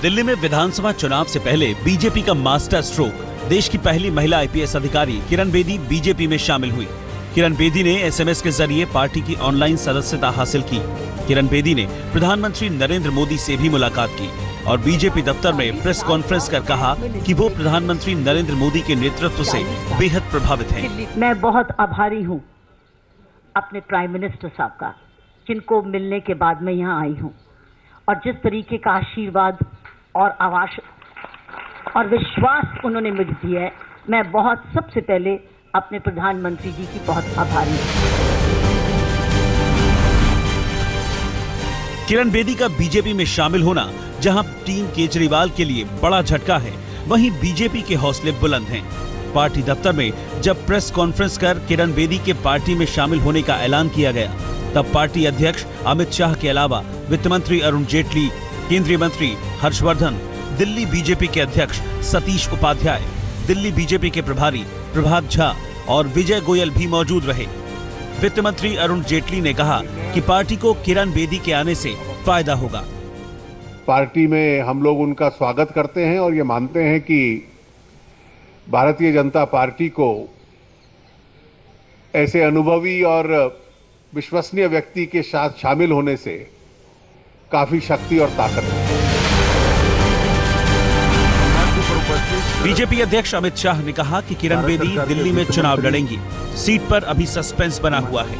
दिल्ली में विधानसभा चुनाव से पहले बीजेपी का मास्टर स्ट्रोक, देश की पहली महिला आईपीएस अधिकारी किरण बेदी बीजेपी में शामिल हुई। किरण बेदी ने एसएमएस के जरिए पार्टी की ऑनलाइन सदस्यता हासिल की। किरण बेदी ने प्रधानमंत्री नरेंद्र मोदी से भी मुलाकात की और बीजेपी दफ्तर में प्रेस कॉन्फ्रेंस कर कहा कि वो प्रधानमंत्री नरेंद्र मोदी के नेतृत्व से बेहद प्रभावित हैं। मैं बहुत आभारी हूँ अपने प्राइम मिनिस्टर साहब का, जिनको मिलने के बाद मैं यहाँ आई हूँ, और जिस तरीके का आशीर्वाद और आवास और विश्वास उन्होंने मुझे दिया है, मैं बहुत सबसे पहले अपने प्रधानमंत्री जी की बहुत आभारी हूँ। किरण बेदी का बीजेपी में शामिल होना जहां टीम केजरीवाल के लिए बड़ा झटका है, वहीं बीजेपी के हौसले बुलंद हैं। पार्टी दफ्तर में जब प्रेस कॉन्फ्रेंस कर किरण बेदी के पार्टी में शामिल होने का ऐलान किया गया, तब पार्टी अध्यक्ष अमित शाह के अलावा वित्त मंत्री अरुण जेटली, केंद्रीय मंत्री हर्षवर्धन, दिल्ली बीजेपी के अध्यक्ष सतीश उपाध्याय, दिल्ली बीजेपी के प्रभारी प्रभात झा और विजय गोयल भी मौजूद रहे। वित्त मंत्री अरुण जेटली ने कहा कि पार्टी को किरण बेदी के आने से फायदा होगा। पार्टी में हम लोग उनका स्वागत करते हैं और ये मानते हैं कि भारतीय जनता पार्टी को ऐसे अनुभवी और विश्वसनीय व्यक्ति के साथ शामिल होने से काफी शक्ति और ताकत है। बीजेपी अध्यक्ष अमित शाह ने कहा कि किरण बेदी दिल्ली में चुनाव लड़ेंगी। सीट पर अभी सस्पेंस बना हुआ है।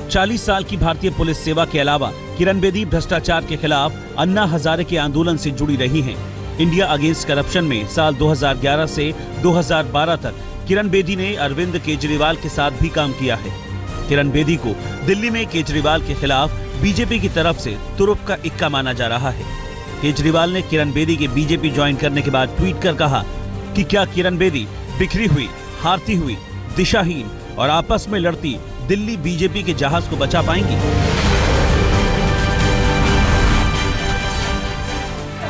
40 साल की भारतीय पुलिस सेवा के अलावा किरण बेदी भ्रष्टाचार के खिलाफ अन्ना हजारे के आंदोलन से जुड़ी रही हैं। इंडिया अगेंस्ट करप्शन में साल 2011 से 2012 तक किरण बेदी ने अरविंद केजरीवाल के साथ भी काम किया है। किरण बेदी को दिल्ली में केजरीवाल के खिलाफ बीजेपी की तरफ से तुरुप का इक्का माना जा रहा है। केजरीवाल ने किरण बेदी के बीजेपी ज्वाइन करने के बाद ट्वीट कर कहा कि क्या किरण बेदी बिखरी हुई, हारती हुई, दिशाहीन और आपस में लड़ती दिल्ली बीजेपी के जहाज को बचा पाएंगी?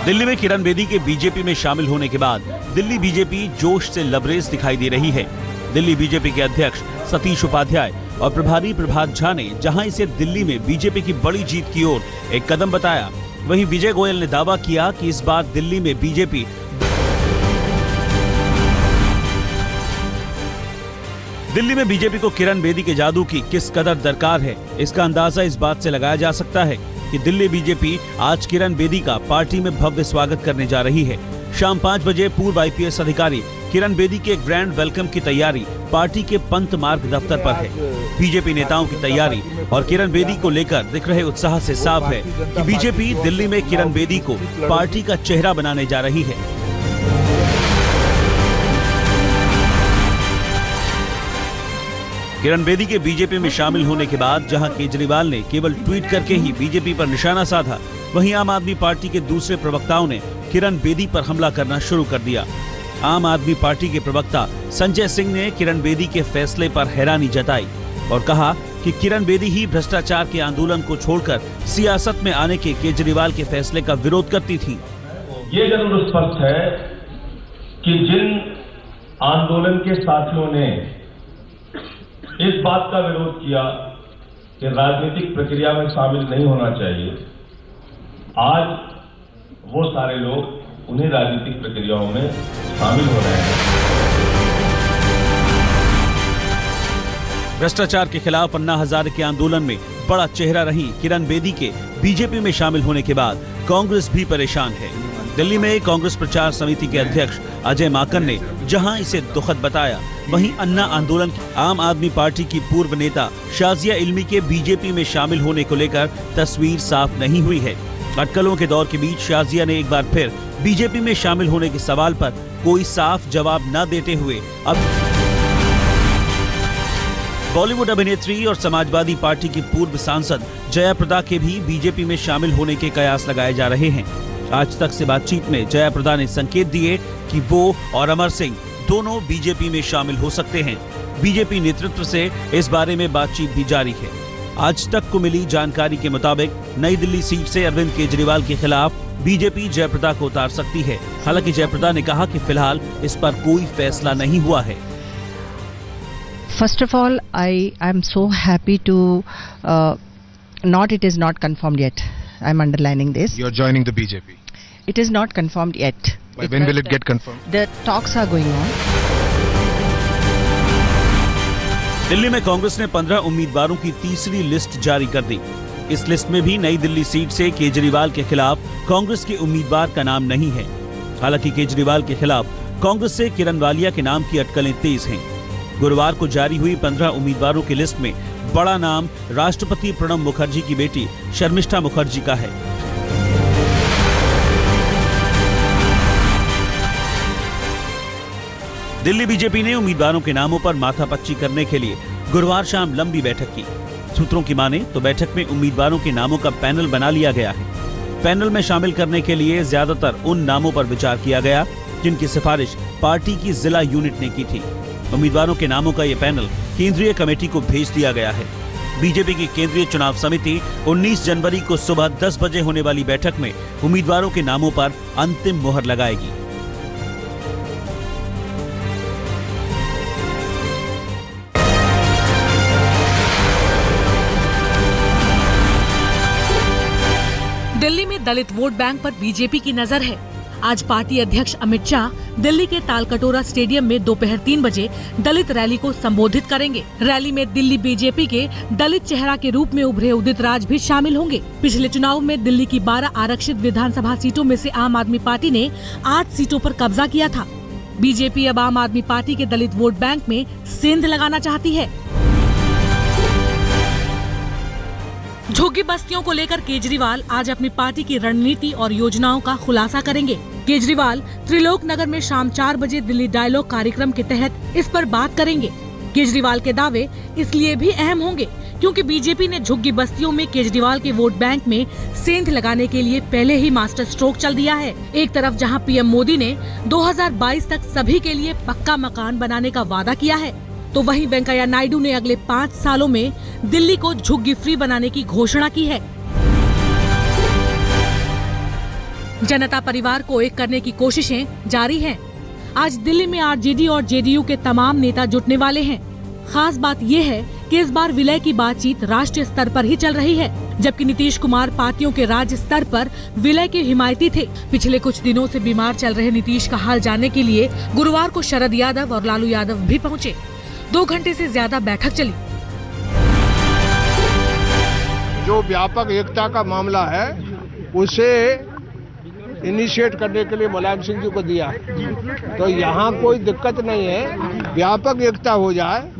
दिल्ली में किरण बेदी के बीजेपी में शामिल होने के बाद दिल्ली बीजेपी जोश से लबरेज दिखाई दे रही है। दिल्ली बीजेपी के अध्यक्ष सतीश उपाध्याय और प्रभारी प्रभात झा ने जहां इसे दिल्ली में बीजेपी की बड़ी जीत की ओर एक कदम बताया, वहीं विजय गोयल ने दावा किया कि इस बार दिल्ली में बीजेपी को किरण बेदी के जादू की किस कदर दरकार है, इसका अंदाजा इस बात से लगाया जा सकता है कि दिल्ली बीजेपी आज किरण बेदी का पार्टी में भव्य स्वागत करने जा रही है। शाम 5 बजे पूर्व आईपीएस अधिकारी किरण बेदी के ग्रैंड वेलकम की तैयारी पार्टी के पंत मार्ग दफ्तर पर है। बीजेपी नेताओं की तैयारी और किरण बेदी को लेकर दिख रहे उत्साह से साफ है कि बीजेपी दिल्ली में किरण बेदी को पार्टी का चेहरा बनाने जा रही है। किरण बेदी के बीजेपी में शामिल होने के बाद जहां केजरीवाल ने केवल ट्वीट करके ही बीजेपी पर निशाना साधा, वहीं आम आदमी पार्टी के दूसरे प्रवक्ताओं ने किरण बेदी पर हमला करना शुरू कर दिया। आम आदमी पार्टी के प्रवक्ता संजय सिंह ने किरण बेदी के फैसले पर हैरानी जताई और कहा कि किरण बेदी ही भ्रष्टाचार के आंदोलन को छोड़कर सियासत में आने के केजरीवाल के फैसले का विरोध करती थी। ये जरूर स्पष्ट है कि जिन आंदोलन के साथियों ने इस बात का विरोध किया कि राजनीतिक प्रक्रिया में शामिल नहीं होना चाहिए, आज वो सारे लोग उन्हीं राजनीतिक प्रक्रियाओं में शामिल हो रहे हैं। भ्रष्टाचार के खिलाफ अन्ना हजारे के आंदोलन में बड़ा चेहरा रही किरण बेदी के बीजेपी में शामिल होने के बाद कांग्रेस भी परेशान है। दिल्ली में कांग्रेस प्रचार समिति के अध्यक्ष अजय माकन ने जहां इसे दुखद बताया, वहीं अन्ना आंदोलन की आम आदमी पार्टी की पूर्व नेता शाजिया इल्मी के बीजेपी में शामिल होने को लेकर तस्वीर साफ नहीं हुई है। अटकलों के दौर के बीच शाजिया ने एक बार फिर बीजेपी में शामिल होने के सवाल पर कोई साफ जवाब न देते हुए अब बॉलीवुड अभिनेत्री और समाजवादी पार्टी की पूर्व सांसद जया प्रदा के भी बीजेपी में शामिल होने के कयास लगाए जा रहे हैं। आज तक से बातचीत में जया प्रदा ने संकेत दिए कि वो और अमर सिंह दोनों बीजेपी में शामिल हो सकते हैं। बीजेपी नेतृत्व से इस बारे में बातचीत भी जारी है। आज तक को मिली जानकारी के मुताबिक नई दिल्ली सीट से अरविंद केजरीवाल के खिलाफ बीजेपी जयप्रदा को उतार सकती है। हालांकि जयप्रदा ने कहा कि फिलहाल इस पर कोई फैसला नहीं हुआ है। First of all, I am so happy to it is not confirmed yet. I am underlining this. You are joining the BJP. It is not confirmed yet. When will it get confirmed? The talks are going on. Delhi में कांग्रेस ने 15 उम्मीदवारों की तीसरी list जारी कर दी। इस list में भी नई दिल्ली सीट से केजरीवाल के खिलाफ कांग्रेस के उम्मीदवार का नाम नहीं है। हालांकि केजरीवाल के खिलाफ कांग्रेस से किरण वालिया के नाम की अटकलें तेज हैं। गुरुवार को जारी हुई 15 उम्मीदवारों की लिस्ट में बड़ा नाम राष्ट्रपति प्रणब मुखर्जी की बेटी शर्मिष्ठा मुखर्जी का है। दिल्ली बीजेपी ने उम्मीदवारों के नामों पर माथापच्ची करने के लिए गुरुवार शाम लंबी बैठक की। सूत्रों की माने तो बैठक में उम्मीदवारों के नामों का पैनल बना लिया गया है। पैनल में शामिल करने के लिए ज्यादातर उन नामों पर विचार किया गया जिनकी सिफारिश पार्टी की जिला यूनिट ने की थी। उम्मीदवारों के नामों का ये पैनल केंद्रीय कमेटी को भेज दिया गया है। बीजेपी की केंद्रीय चुनाव समिति 19 जनवरी को सुबह 10 बजे होने वाली बैठक में उम्मीदवारों के नामों पर अंतिम मुहर लगाएगी। दिल्ली में दलित वोट बैंक पर बीजेपी की नजर है। आज पार्टी अध्यक्ष अमित शाह दिल्ली के तालकटोरा स्टेडियम में दोपहर 3 बजे दलित रैली को संबोधित करेंगे। रैली में दिल्ली बीजेपी के दलित चेहरा के रूप में उभरे उदित राज भी शामिल होंगे। पिछले चुनाव में दिल्ली की 12 आरक्षित विधानसभा सीटों में से आम आदमी पार्टी ने 8 सीटों पर कब्जा किया था। बीजेपी अब आम आदमी पार्टी के दलित वोट बैंक में सेंध लगाना चाहती है। झुग्गी बस्तियों को लेकर केजरीवाल आज अपनी पार्टी की रणनीति और योजनाओं का खुलासा करेंगे। केजरीवाल त्रिलोक नगर में शाम 4 बजे दिल्ली डायलॉग कार्यक्रम के तहत इस पर बात करेंगे। केजरीवाल के दावे इसलिए भी अहम होंगे क्योंकि बीजेपी ने झुग्गी बस्तियों में केजरीवाल के वोट बैंक में सेंध लगाने के लिए पहले ही मास्टर स्ट्रोक चल दिया है। एक तरफ जहां पीएम मोदी ने 2022 तक सभी के लिए पक्का मकान बनाने का वादा किया है, तो वहीं वेंकैया नायडू ने अगले 5 सालों में दिल्ली को झुग्गी फ्री बनाने की घोषणा की है। जनता परिवार को एक करने की कोशिशें जारी हैं। आज दिल्ली में आरजेडी और जेडीयू के तमाम नेता जुटने वाले हैं। खास बात ये है कि इस बार विलय की बातचीत राष्ट्रीय स्तर पर ही चल रही है, जबकि नीतीश कुमार पार्टियों के राज्य स्तर पर विलय के हिमायती थे। पिछले कुछ दिनों से बीमार चल रहे नीतीश का हाल जानने के लिए गुरुवार को शरद यादव और लालू यादव भी पहुँचे। 2 घंटे से ज्यादा बैठक चली। जो व्यापक एकता का मामला है उसे इनिशिएट करने के लिए मुलायम सिंह जी को दिया, तो यहाँ कोई दिक्कत नहीं है। व्यापक एकता हो जाए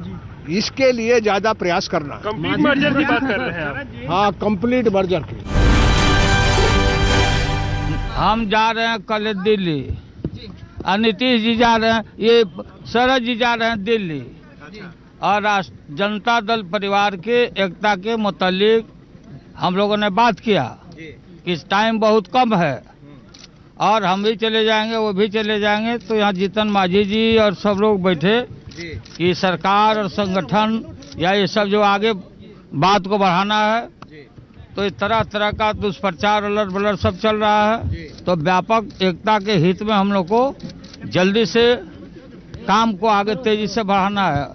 इसके लिए ज्यादा प्रयास करना। कंप्लीट मर्जर की बात कर रहे हैं आप? हाँ, कंप्लीट मर्जर की। हम जा रहे हैं कल दिल्ली, नीतीश जी जा रहे हैं, ये शरद जी जा रहे हैं दिल्ली, और जनता दल परिवार के एकता के मुतालिक हम लोगों ने बात किया कि टाइम बहुत कम है और हम भी चले जाएंगे, वो भी चले जाएंगे। तो यहाँ जीतन मांझी जी और सब लोग बैठे कि सरकार और संगठन या ये सब जो आगे बात को बढ़ाना है, तो इस तरह तरह का दुष्प्रचार अलर्ट बलर्ट सब चल रहा है। तो व्यापक एकता के हित में हम लोग को जल्दी से काम को आगे तेजी से बढ़ाना है।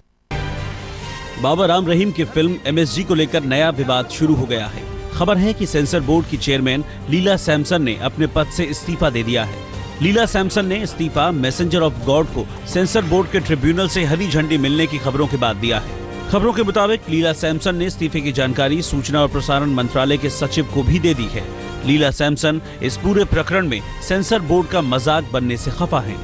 बाबा राम रहीम की फिल्म एमएसजी को लेकर नया विवाद शुरू हो गया है। खबर है कि सेंसर बोर्ड की चेयरमैन लीला सैमसन ने अपने पद से इस्तीफा दे दिया है। लीला सैमसन ने इस्तीफा मैसेंजर ऑफ गॉड को सेंसर बोर्ड के ट्रिब्यूनल से हरी झंडी मिलने की खबरों के बाद दिया है। खबरों के मुताबिक लीला सैमसन ने इस्तीफे की जानकारी सूचना और प्रसारण मंत्रालय के सचिव को भी दे दी है। लीला सैमसन इस पूरे प्रकरण में सेंसर बोर्ड का मजाक बनने से खफा हैं।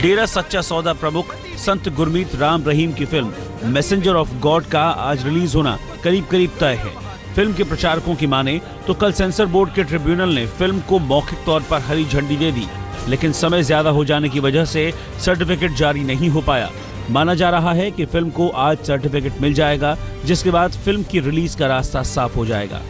डेरा सच्चा सौदा प्रमुख संत गुरमीत राम रहीम की फिल्म मैसेंजर ऑफ गॉड का आज रिलीज होना करीब करीब तय है। फिल्म के प्रचारकों की माने तो कल सेंसर बोर्ड के ट्रिब्यूनल ने फिल्म को मौखिक तौर पर हरी झंडी दे दी, लेकिन समय ज्यादा हो जाने की वजह से सर्टिफिकेट जारी नहीं हो पाया। माना जा रहा है कि फिल्म को आज सर्टिफिकेट मिल जाएगा, जिसके बाद फिल्म की रिलीज का रास्ता साफ हो जाएगा।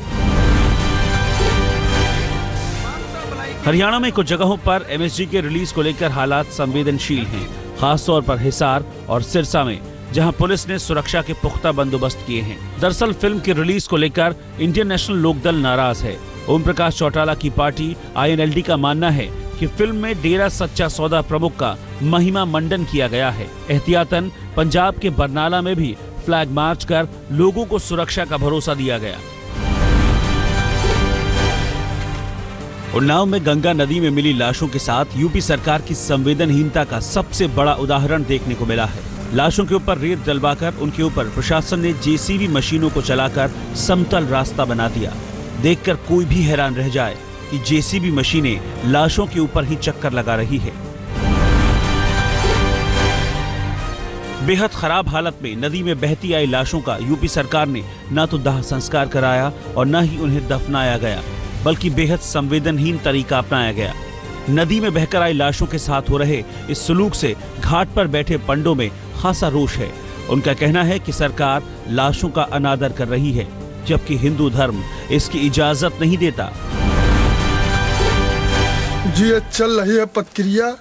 हरियाणा में कुछ जगहों पर एमएसजी के रिलीज को लेकर हालात संवेदनशील हैं, खासतौर पर हिसार और सिरसा में, जहां पुलिस ने सुरक्षा के पुख्ता बंदोबस्त किए हैं। दरअसल फिल्म की रिलीज को लेकर इंडियन नेशनल लोकदल नाराज है। ओम प्रकाश चौटाला की पार्टी INLD का मानना है कि फिल्म में डेरा सच्चा सौदा प्रमुख का महिमा मंडन किया गया है। एहतियातन पंजाब के बरनाला में भी फ्लैग मार्च कर लोगों को सुरक्षा का भरोसा दिया गया। उन्नाव में गंगा नदी में मिली लाशों के साथ यूपी सरकार की संवेदनहीनता का सबसे बड़ा उदाहरण देखने को मिला है। लाशों के ऊपर रेत डलवाकर उनके ऊपर प्रशासन ने जेसीबी मशीनों को चलाकर समतल रास्ता बना दिया। देखकर कोई भी हैरान रह जाए कि जेसीबी मशीनें लाशों के ऊपर ही चक्कर लगा रही है। बेहद खराब हालत में नदी में बहती आई लाशों का यूपी सरकार ने न तो दाह संस्कार कराया और न ही उन्हें दफनाया गया, बल्कि बेहद संवेदनहीन तरीका अपनाया गया। नदी में बहकर आई लाशों के साथ हो रहे इस सलूक से घाट पर बैठे पंडों में खासा रोष है। उनका कहना है कि सरकार लाशों का अनादर कर रही है, जबकि हिंदू धर्म इसकी इजाजत नहीं देता। जी ये चल रही है प्रक्रिया,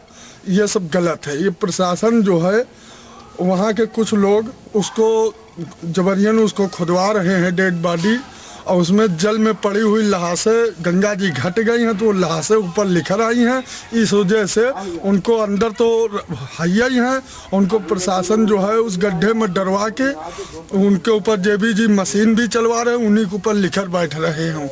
ये सब गलत है। ये प्रशासन जो है वहाँ के कुछ लोग उसको जबरियन उसको खुदवा रहे हैं डेड बॉडी, और उसमें जल में पड़ी हुई लाशें गंगा जी घट गई हैं तो लाशें ऊपर लिखर आई हैं। इस वजह से उनको अंदर तो हैया ही हैं, उनको प्रशासन जो है उस गड्ढे में डरवा के उनके ऊपर जेबीजी मशीन भी चलवा रहे हैं, उन्हीं के ऊपर लिखर बैठ रहे हैं।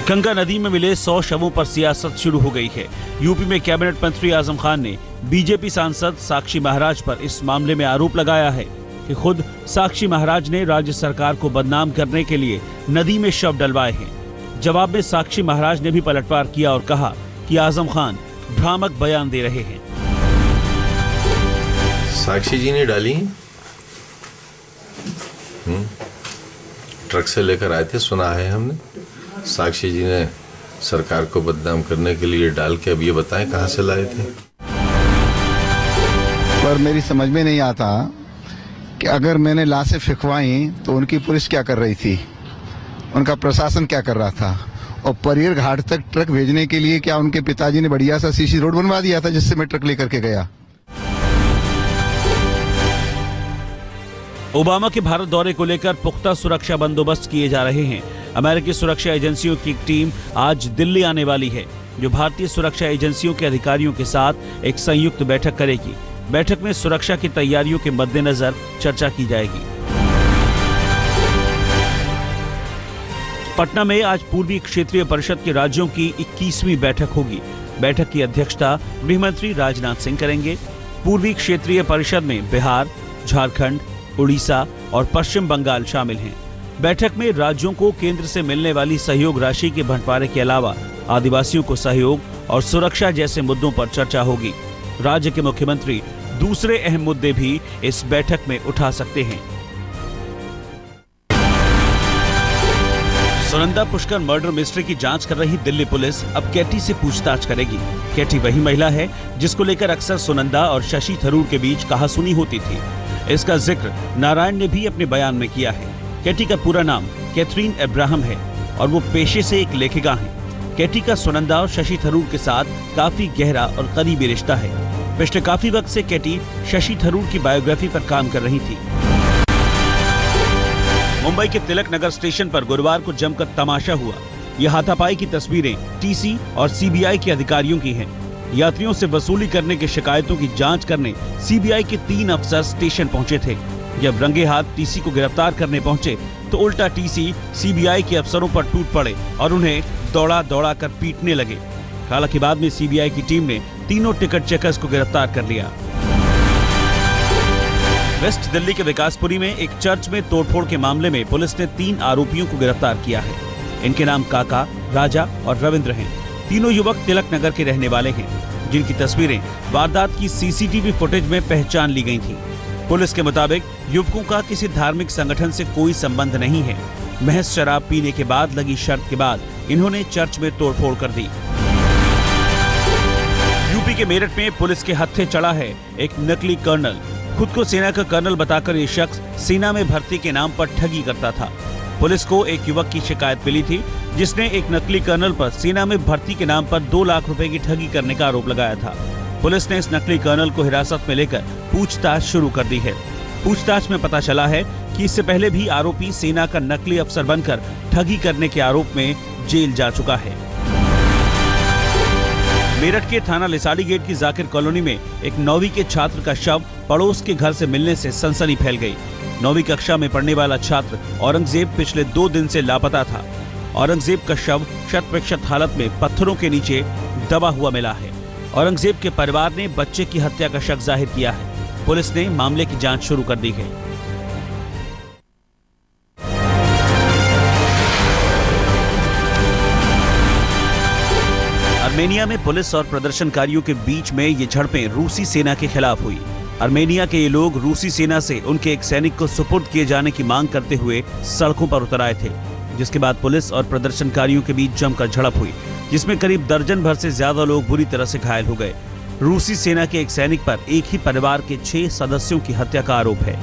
गंगा नदी में मिले 100 शवों पर सियासत शुरू हो गई है। यूपी में कैबिनेट मंत्री आजम खान ने बीजेपी सांसद साक्षी महाराज पर इस मामले में आरोप लगाया है कि खुद साक्षी महाराज ने राज्य सरकार को बदनाम करने के लिए नदी में शव डलवाए हैं। जवाब में साक्षी महाराज ने भी पलटवार किया और कहा कि आजम खान भ्रामक बयान दे रहे हैं। साक्षी जी ने डाली, ट्रक से लेकर आए थे, सुना है हमने। साक्षी जी ने सरकार को बदनाम करने के लिए डाल के अब ये बताएं कहां से लाए थे। पर मेरी समझ में नहीं आता कि अगर मैंने लाशें फेंकवाई तो उनकी पुलिस क्या कर रही थी, उनका प्रशासन क्या कर रहा था, और परियर घाट तक ट्रक भेजने के लिए क्या उनके पिताजी ने बढ़िया सा सीसी रोड बनवा दिया था जिससे मैं ट्रक लेकर के गया। ओबामा के भारत दौरे को लेकर पुख्ता सुरक्षा बंदोबस्त किए जा रहे हैं। अमेरिकी सुरक्षा एजेंसियों की एक टीम आज दिल्ली आने वाली है, जो भारतीय सुरक्षा एजेंसियों के अधिकारियों के साथ एक संयुक्त बैठक करेगी। बैठक में सुरक्षा की तैयारियों के मद्देनजर चर्चा की जाएगी। पटना में आज पूर्वी क्षेत्रीय परिषद के राज्यों की 21वीं बैठक होगी। बैठक की अध्यक्षता गृह मंत्री राजनाथ सिंह करेंगे। पूर्वी क्षेत्रीय परिषद में बिहार, झारखंड, उड़ीसा और पश्चिम बंगाल शामिल हैं। बैठक में राज्यों को केंद्र से मिलने वाली सहयोग राशि के बंटवारे के अलावा आदिवासियों को सहयोग और सुरक्षा जैसे मुद्दों पर चर्चा होगी। राज्य के मुख्यमंत्री दूसरे अहम मुद्दे भी इस बैठक में उठा सकते हैं। सुनंदा पुष्कर मर्डर मिस्ट्री की जांच कर रही दिल्ली पुलिस अब कैटी से पूछताछ करेगी। कैटी वही महिला है जिसको लेकर अक्सर सुनंदा और शशि थरूर के बीच कहासुनी होती थी। इसका जिक्र नारायण ने भी अपने बयान में किया है। कैटी का पूरा नाम कैथरीन अब्राहम है और वो पेशे से एक लेखिका हैं। कैटी का सुनंदा और शशि थरूर के साथ काफी गहरा और करीबी रिश्ता है। पिछले काफी वक्त से कैटी शशि थरूर की बायोग्राफी पर काम कर रही थी। मुंबई के तिलक नगर स्टेशन पर गुरुवार को जमकर तमाशा हुआ। यह हाथापाई की तस्वीरें टीसी और सीबीआई के अधिकारियों की हैं। यात्रियों से वसूली करने की शिकायतों की जांच करने सीबीआई के 3 अफसर स्टेशन पहुंचे थे। जब रंगे हाथ टीसी को गिरफ्तार करने पहुंचे तो उल्टा टीसी सीबीआई के अफसरों पर टूट पड़े और उन्हें दौड़ा दौड़ा कर पीटने लगे। हालांकि बाद में सीबीआई की टीम ने तीनों टिकट चेकर्स को गिरफ्तार कर लिया। वेस्ट दिल्ली के विकासपुरी में एक चर्च में तोड़फोड़ के मामले में पुलिस ने 3 आरोपियों को गिरफ्तार किया है। इनके नाम काका, राजा और रविंद्र हैं। तीनों युवक तिलक नगर के रहने वाले हैं, जिनकी तस्वीरें वारदात की सीसीटीवी फुटेज में पहचान ली गई थी। पुलिस के मुताबिक युवकों का किसी धार्मिक संगठन से कोई संबंध नहीं है। महज शराब पीने के बाद लगी शर्त के बाद इन्होंने चर्च में तोड़फोड़ कर दी। यूपी के मेरठ में पुलिस के हत्थे चढ़ा है एक नकली कर्नल। खुद को सेना का कर्नल बताकर ये शख्स सेना में भर्ती के नाम पर ठगी करता था। पुलिस को एक युवक की शिकायत मिली थी, जिसने एक नकली कर्नल पर सेना में भर्ती के नाम पर 2 लाख रुपए की ठगी करने का आरोप लगाया था। पुलिस ने इस नकली कर्नल को हिरासत में लेकर पूछताछ शुरू कर दी है। पूछताछ में पता चला है कि इससे पहले भी आरोपी सेना का नकली अफसर बनकर ठगी करने के आरोप में जेल जा चुका है। मेरठ के थाना लिसाड़ी गेट की जाकिर कॉलोनी में एक 9वीं के छात्र का शव पड़ोस के घर से मिलने से सनसनी फैल गई। 9वीं कक्षा में पढ़ने वाला छात्र औरंगजेब पिछले 2 दिन से लापता था। औरंगजेब का शव शत-प्रतिशत हालत में पत्थरों के नीचे दबा हुआ मिला है। औरंगजेब के परिवार ने बच्चे की हत्या का शक जाहिर किया है। पुलिस ने मामले की जांच शुरू कर दी है। आर्मेनिया में पुलिस और प्रदर्शनकारियों के बीच में ये झड़पें रूसी सेना के खिलाफ हुई। आर्मेनिया के ये लोग रूसी सेना से उनके एक सैनिक को सुपुर्द किए जाने की मांग करते हुए सड़कों पर उतर आए थे, जिसके बाद पुलिस और प्रदर्शनकारियों के बीच जमकर झड़प हुई, जिसमें करीब दर्जन भर से ज्यादा लोग बुरी तरह से घायल हो गए। रूसी सेना के एक सैनिक पर एक ही परिवार के 6 सदस्यों की हत्या का आरोप है।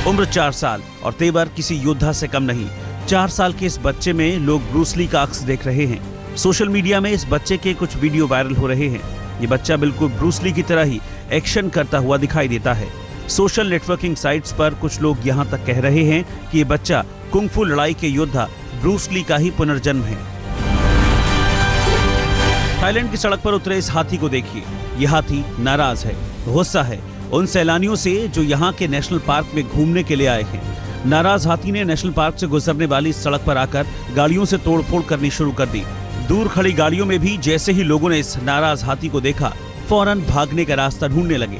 उम्र 4 साल और तेवर किसी योद्धा से कम नहीं। 4 साल के इस बच्चे में लोग ब्रूस ली का अक्स देख रहे हैं। सोशल मीडिया में इस बच्चे के कुछ वीडियो वायरल हो रहे हैं। ये बच्चा बिल्कुल ब्रूस ली की तरह ही एक्शन करता हुआ दिखाई देता है। सोशल नेटवर्किंग साइट्स पर कुछ लोग यहाँ तक कह रहे हैं कि ये बच्चा कुंग-फू लड़ाई के योद्धा ब्रूस ली का ही पुनर्जन्म है। थाईलैंड की सड़क पर उतरे इस हाथी को देखिए। ये हाथी नाराज है, गुस्सा है उन सैलानियों से जो यहाँ के नेशनल पार्क में घूमने के लिए आए हैं। नाराज हाथी ने नेशनल पार्क से गुजरने वाली सड़क पर आकर गाड़ियों से तोड़फोड़ करनी शुरू कर दी। दूर खड़ी गाड़ियों में भी जैसे ही लोगों ने इस नाराज हाथी को देखा, फौरन भागने का रास्ता ढूंढने लगे।